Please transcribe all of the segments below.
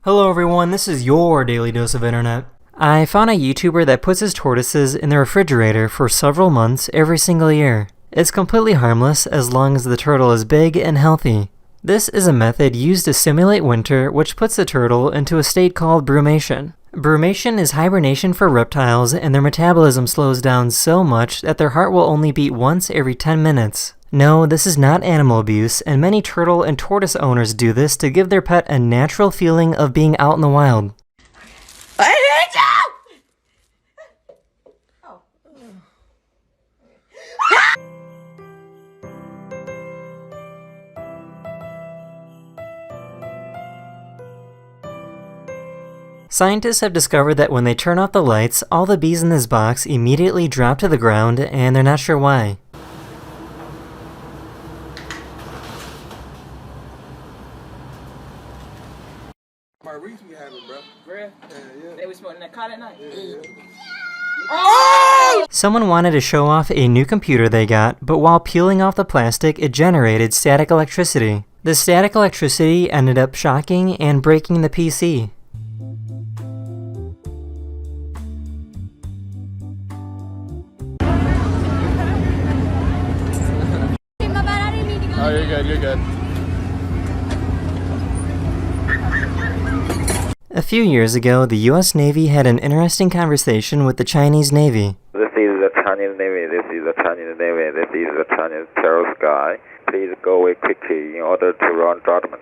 Hello everyone, this is your Daily Dose of Internet. I found a YouTuber that puts his tortoises in the refrigerator for several months every single year. It's completely harmless as long as the turtle is big and healthy. This is a method used to simulate winter, which puts the turtle into a state called brumation. Brumation is hibernation for reptiles, and their metabolism slows down so much that their heart will only beat once every 10 minutes. No, this is not animal abuse, and many turtle and tortoise owners do this to give their pet a natural feeling of being out in the wild. I hate Scientists have discovered that when they turn off the lights, all the bees in this box immediately drop to the ground, and they're not sure why. My Reese be having, bro. Bruh, Yeah. they was smoking that cot at night. Someone wanted to show off a new computer they got, but while peeling off the plastic, it generated static electricity. The static electricity ended up shocking and breaking the PC. Oh, you're good, you're good. A few years ago, the US Navy had an interesting conversation with the Chinese Navy. This is the Chinese Navy, this is the Chinese Navy, this is the Chinese terrorist guy. Please go away quickly in order to run judgment.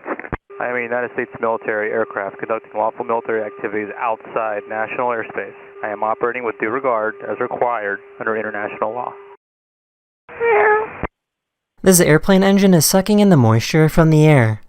I am a United States military aircraft conducting lawful military activities outside national airspace. I am operating with due regard as required under international law. This airplane engine is sucking in the moisture from the air.